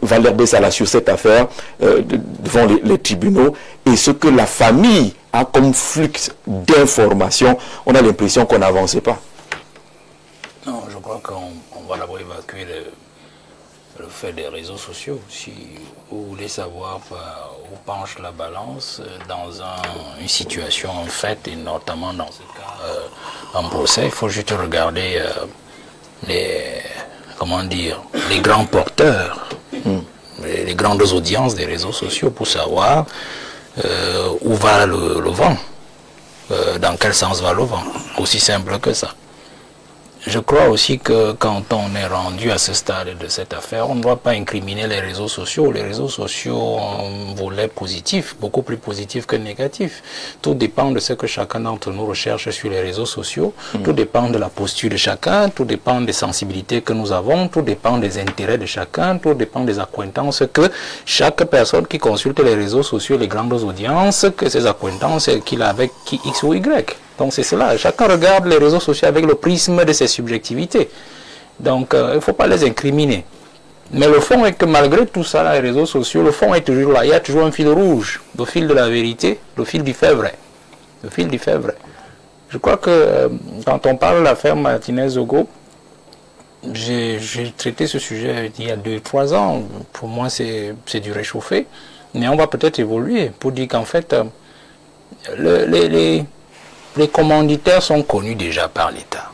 Valère Bessala sur cette affaire devant les tribunaux et ce que la famille a comme flux d'informations, on a l'impression qu'on n'avançait pas. Non, je crois qu'on va d'abord évacuer le fait des réseaux sociaux. Si vous voulez savoir où penche la balance dans une situation en fait, et notamment dans ce cas en procès, il faut juste regarder les grands porteurs, les grandes audiences des réseaux sociaux pour savoir où va le vent, dans quel sens va le vent. Aussi simple que ça. Je crois aussi que quand on est rendu à ce stade de cette affaire, on ne doit pas incriminer les réseaux sociaux. Les réseaux sociaux ont un volet positif, beaucoup plus positif que négatif. Tout dépend de ce que chacun d'entre nous recherche sur les réseaux sociaux. Tout dépend de la posture de chacun, tout dépend des sensibilités que nous avons, tout dépend des intérêts de chacun, tout dépend des accointances que chaque personne qui consulte les réseaux sociaux, les grandes audiences, que ces accointances qu'il a avec X ou Y. Donc c'est cela, chacun regarde les réseaux sociaux avec le prisme de ses subjectivités. Donc il ne faut pas les incriminer. Mais le fond est que malgré tout ça, les réseaux sociaux, le fond est toujours là. Il y a toujours un fil rouge, le fil de la vérité, le fil du fait vrai. Le fil du fait vrai. Je crois que quand on parle de l'affaire Martinez-Zogo, j'ai traité ce sujet il y a 2-3 ans. Pour moi, c'est du réchauffé. Mais on va peut-être évoluer pour dire qu'en fait, les commanditaires sont connus déjà par l'État.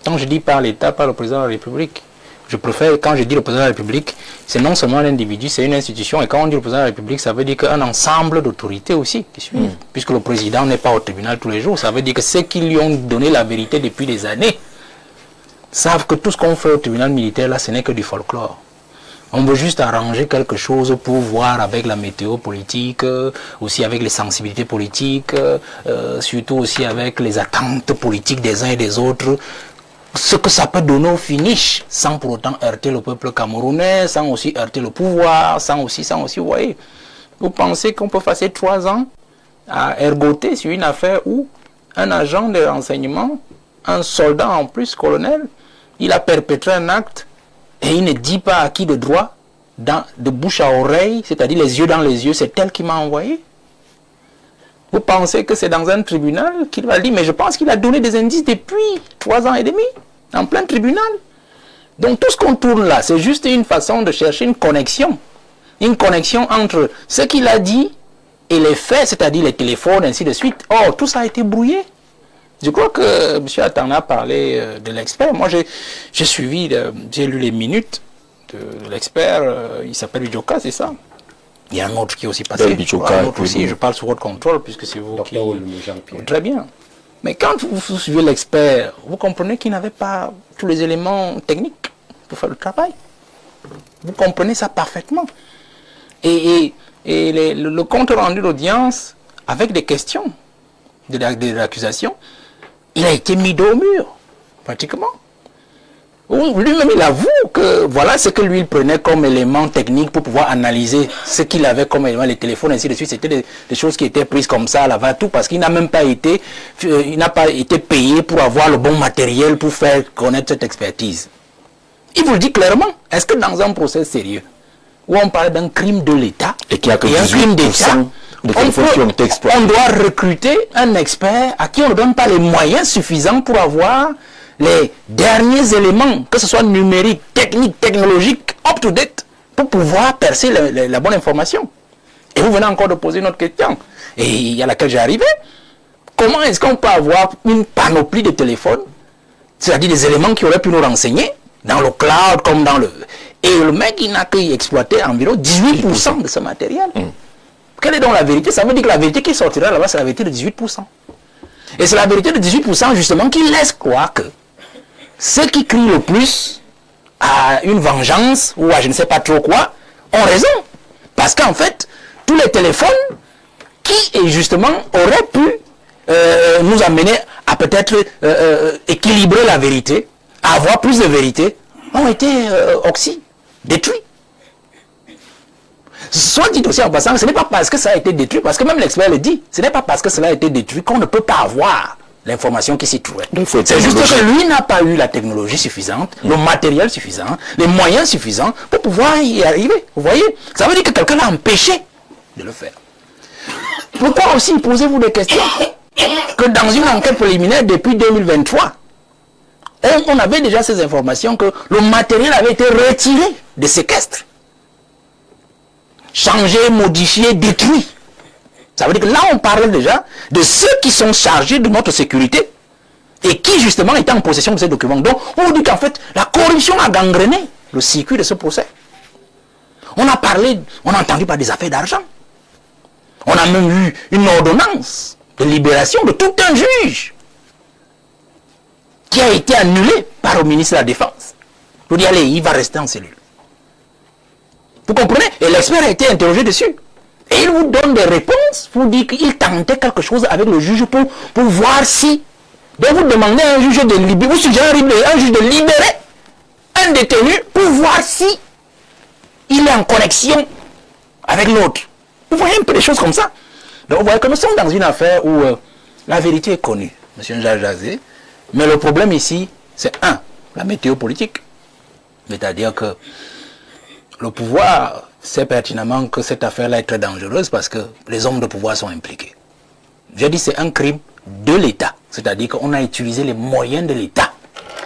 Quand je dis par l'État, par le président de la République, je préfère, quand je dis le président de la République, c'est non seulement un individu, c'est une institution. Et quand on dit le président de la République, ça veut dire qu'un ensemble d'autorités aussi qui suivent. Puisque le président n'est pas au tribunal tous les jours, ça veut dire que ceux qui lui ont donné la vérité depuis des années savent que tout ce qu'on fait au tribunal militaire, là, ce n'est que du folklore. On veut juste arranger quelque chose pour voir avec la météo politique, aussi avec les sensibilités politiques, surtout aussi avec les attentes politiques des uns et des autres, ce que ça peut donner au finish, sans pour autant heurter le peuple camerounais, sans aussi heurter le pouvoir, sans aussi, vous voyez. Vous pensez qu'on peut passer 3 ans à ergoter sur une affaire où un agent de renseignement, un soldat en plus, colonel, il a perpétré un acte et il ne dit pas à qui de droit, de bouche à oreille, c'est-à-dire les yeux dans les yeux, c'est elle qui m'a envoyé. Vous pensez que c'est dans un tribunal qu'il va dire, mais je pense qu'il a donné des indices depuis 3 ans et demi, en plein tribunal. Donc tout ce qu'on tourne là, c'est juste une façon de chercher une connexion entre ce qu'il a dit et les faits, c'est-à-dire les téléphones, ainsi de suite. Or, tout ça a été brouillé. Je crois que M. Atana a parlé de l'expert. Moi, j'ai suivi, j'ai lu les minutes de l'expert. Il s'appelle Bijoka, c'est ça? Il y a un autre qui est aussi passé. Je parle sur votre contrôle, puisque c'est vous qui... Très bien. Mais quand vous suivez l'expert, vous comprenez qu'il n'avait pas tous les éléments techniques pour faire le travail. Vous comprenez ça parfaitement. Et le compte rendu d'audience, avec des questions de l'accusation, il a été mis dos au mur, pratiquement. Lui-même, il avoue que voilà ce que lui il prenait comme élément technique pour pouvoir analyser ce qu'il avait comme élément, les téléphones, ainsi de suite. C'était des choses qui étaient prises comme ça à la va-tout, parce qu'il n'a même pas été, payé pour avoir le bon matériel pour faire connaître cette expertise. Il vous le dit clairement. Est-ce que dans un procès sérieux, où on parle d'un crime de l'État, et qu'il y a que un crime d'État, on doit recruter un expert à qui on ne donne pas les moyens suffisants pour avoir les derniers éléments, que ce soit numérique, technique, technologique, up-to-date, pour pouvoir percer la bonne information. Et vous venez encore de poser une autre question, et à laquelle j'ai arrivé. Comment est-ce qu'on peut avoir une panoplie de téléphones, c'est-à-dire des éléments qui auraient pu nous renseigner, dans le cloud comme dans le... Et le mec, il n'a qu'exploité environ 18% de ce matériel. Quelle est donc la vérité? Ça veut dire que la vérité qui sortira là-bas, c'est la vérité de 18%. Et c'est la vérité de 18% justement qui laisse croire que ceux qui crient le plus à une vengeance ou à je ne sais pas trop quoi ont raison. Parce qu'en fait, tous les téléphones qui justement auraient pu nous amener à peut-être équilibrer la vérité, à avoir plus de vérité, ont été détruits. Soit dit aussi en passant, ce n'est pas parce que ça a été détruit, parce que même l'expert le dit, ce n'est pas parce que cela a été détruit qu'on ne peut pas avoir l'information qui s'y trouvait. C'est juste que lui n'a pas eu la technologie suffisante, le matériel suffisant, les moyens suffisants pour pouvoir y arriver. Vous voyez? Ça veut dire que quelqu'un l'a empêché de le faire. Pourquoi aussi posez-vous des questions que dans une enquête préliminaire depuis 2023, on avait déjà ces informations que le matériel avait été retiré des séquestres, changé, modifié, détruit. Ça veut dire que là, on parle déjà de ceux qui sont chargés de notre sécurité et qui, justement, étaient en possession de ces documents. Donc, on dit qu'en fait, la corruption a gangréné le circuit de ce procès. On a parlé, on a entendu parler des affaires d'argent. On a même eu une ordonnance de libération de tout un juge qui a été annulée par le ministre de la Défense. Je vous dis, allez, il va rester en cellule. Vous comprenez? Et l'expert a été interrogé dessus. Et il vous donne des réponses pour dire qu'il tentait quelque chose avec le juge pour voir si... Donc vous demandez à un juge de libérer, vous suggérez un juge de libérer un détenu pour voir si il est en connexion avec l'autre. Vous voyez un peu des choses comme ça. Donc vous voyez que nous sommes dans une affaire où la vérité est connue, M. Jazé, mais le problème ici, c'est la météo politique. C'est-à-dire que le pouvoir sait pertinemment que cette affaire-là est très dangereuse parce que les hommes de pouvoir sont impliqués. J'ai dit c'est un crime de l'État. C'est-à-dire qu'on a utilisé les moyens de l'État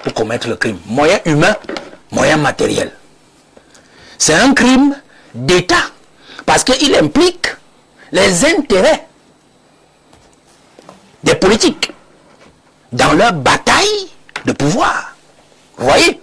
pour commettre le crime. Moyens humains, moyens matériels. C'est un crime d'État parce qu'il implique les intérêts des politiques dans leur bataille de pouvoir. Vous voyez?